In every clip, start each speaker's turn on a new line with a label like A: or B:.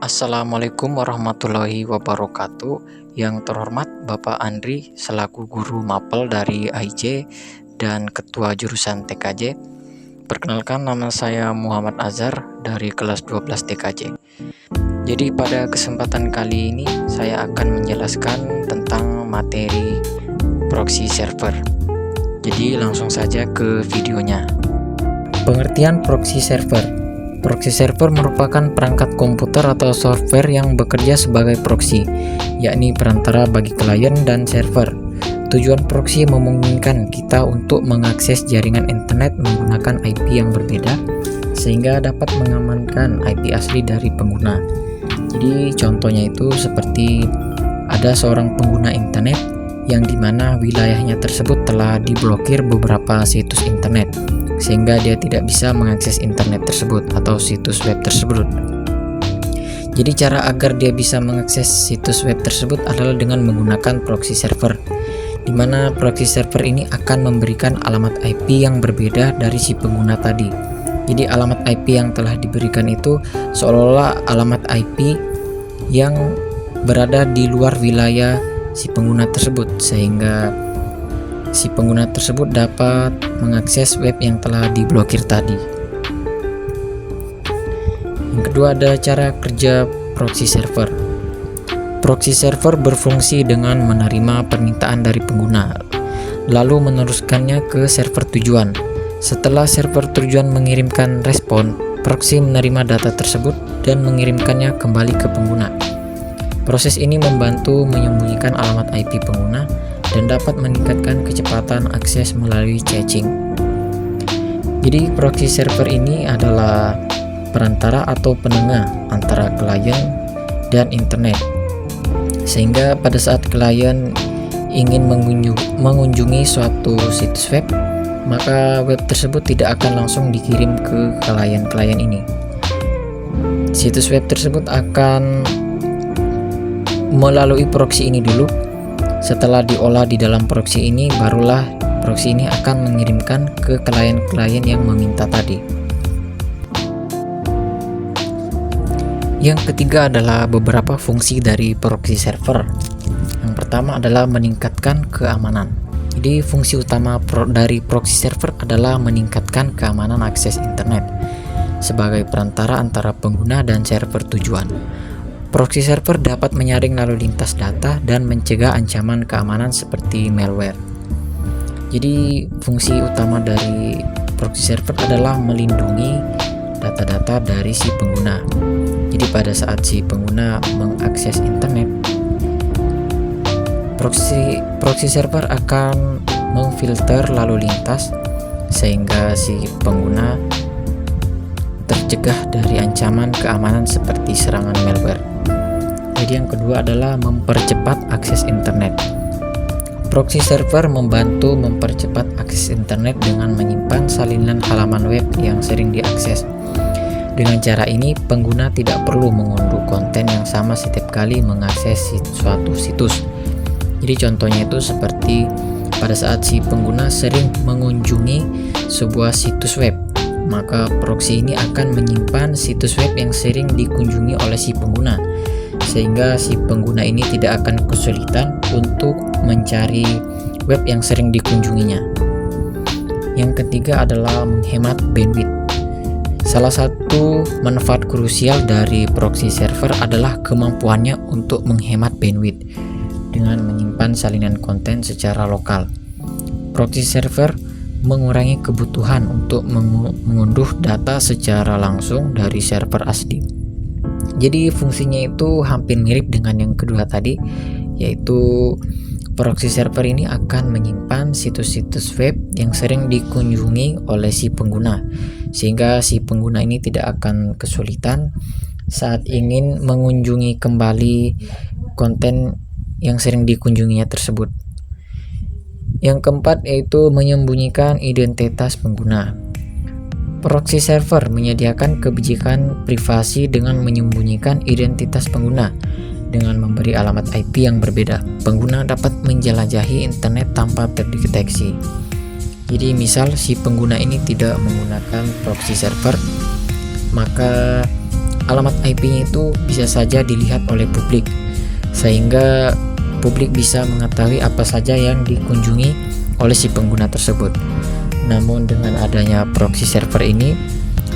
A: Assalamualaikum warahmatullahi wabarakatuh. Yang terhormat Bapak Andri selaku guru mapel dari AIJ dan ketua jurusan TKJ. Perkenalkan, nama saya Muhammad Azhar dari kelas 12 TKJ. Jadi pada kesempatan kali ini saya akan menjelaskan tentang materi proxy server. Jadi langsung saja ke videonya. Pengertian proxy server. Proxy server merupakan perangkat komputer atau software yang bekerja sebagai proxy, yakni perantara bagi klien dan server. Tujuan proxy memungkinkan kita untuk mengakses jaringan internet menggunakan IP yang berbeda, sehingga dapat mengamankan IP asli dari pengguna. Jadi contohnya itu seperti ada seorang pengguna internet yang dimana wilayahnya tersebut telah diblokir beberapa situs internet, sehingga dia tidak bisa mengakses internet tersebut atau situs web tersebut. Jadi cara agar dia bisa mengakses situs web tersebut adalah dengan menggunakan proxy server, di mana proxy server ini akan memberikan alamat IP yang berbeda dari si pengguna tadi. Jadi alamat IP yang telah diberikan itu seolah-olah alamat IP yang berada di luar wilayah si pengguna tersebut, sehingga si pengguna tersebut dapat mengakses web yang telah diblokir tadi. Yang kedua, ada cara kerja proxy server. Proxy server berfungsi dengan menerima permintaan dari pengguna, lalu meneruskannya ke server tujuan. Setelah server tujuan mengirimkan respon, proxy menerima data tersebut dan mengirimkannya kembali ke pengguna. Proses ini membantu menyembunyikan alamat IP pengguna dan dapat meningkatkan kecepatan akses melalui caching. Jadi proxy server ini adalah perantara atau penengah antara klien dan internet, sehingga pada saat klien ingin mengunjungi suatu situs web, maka web tersebut tidak akan langsung dikirim ke klien ini. Situs web tersebut akan melalui proxy ini dulu. Setelah diolah di dalam proxy ini, barulah proxy ini akan mengirimkan ke klien-klien yang meminta tadi. Yang ketiga adalah beberapa fungsi dari proxy server. Yang pertama adalah meningkatkan keamanan. Jadi fungsi utama dari proxy server adalah meningkatkan keamanan akses internet sebagai perantara antara pengguna dan server tujuan. Proxy server dapat menyaring lalu lintas data dan mencegah ancaman keamanan seperti malware. Jadi fungsi utama dari proxy server adalah melindungi data-data dari si pengguna. Jadi pada saat si pengguna mengakses internet, proxy server akan memfilter lalu lintas sehingga si pengguna tercegah dari ancaman keamanan seperti serangan malware. Jadi yang kedua adalah mempercepat akses internet. Proxy server membantu mempercepat akses internet dengan menyimpan salinan halaman web yang sering diakses. Dengan cara ini, pengguna tidak perlu mengunduh konten yang sama setiap kali mengakses suatu situs. Jadi contohnya itu seperti pada saat si pengguna sering mengunjungi sebuah situs web, maka proxy ini akan menyimpan situs web yang sering dikunjungi oleh si pengguna, sehingga si pengguna ini tidak akan kesulitan untuk mencari web yang sering dikunjunginya. Yang ketiga adalah menghemat bandwidth. Salah satu manfaat krusial dari proxy server adalah kemampuannya untuk menghemat bandwidth dengan menyimpan salinan konten secara lokal. Proxy server mengurangi kebutuhan untuk mengunduh data secara langsung dari server asli. Jadi fungsinya itu hampir mirip dengan yang kedua tadi, yaitu proxy server ini akan menyimpan situs-situs web yang sering dikunjungi oleh si pengguna, sehingga si pengguna ini tidak akan kesulitan saat ingin mengunjungi kembali konten yang sering dikunjunginya tersebut. Yang keempat yaitu menyembunyikan identitas pengguna. Proxy server menyediakan kebijakan privasi dengan menyembunyikan identitas pengguna. Dengan memberi alamat IP yang berbeda, pengguna dapat menjelajahi internet tanpa terdeteksi. Jadi misal si pengguna ini tidak menggunakan proxy server, maka alamat IP-nya itu bisa saja dilihat oleh publik, sehingga publik bisa mengetahui apa saja yang dikunjungi oleh si pengguna tersebut. Namun dengan adanya proxy server ini,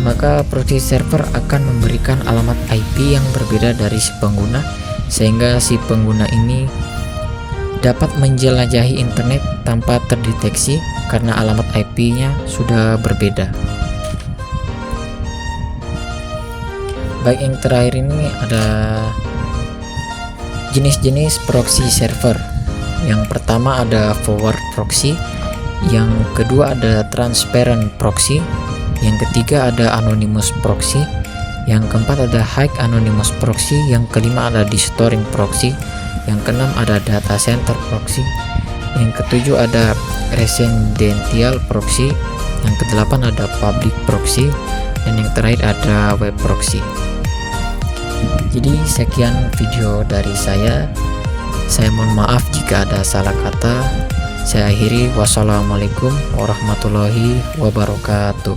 A: maka proxy server akan memberikan alamat IP yang berbeda dari si pengguna, sehingga si pengguna ini dapat menjelajahi internet tanpa terdeteksi karena alamat IP-nya sudah berbeda. Baik, yang terakhir ini ada jenis-jenis proxy server. Yang pertama ada forward proxy, yang kedua ada transparent proxy, yang ketiga ada anonymous proxy, yang keempat ada high anonymous proxy, yang kelima ada distorting proxy, yang keenam ada data center proxy, yang ketujuh ada residential proxy, yang kedelapan ada public proxy, dan yang terakhir ada web proxy. Jadi sekian video dari saya mohon maaf jika ada salah kata. Saya akhiri, wassalamualaikum warahmatullahi wabarakatuh.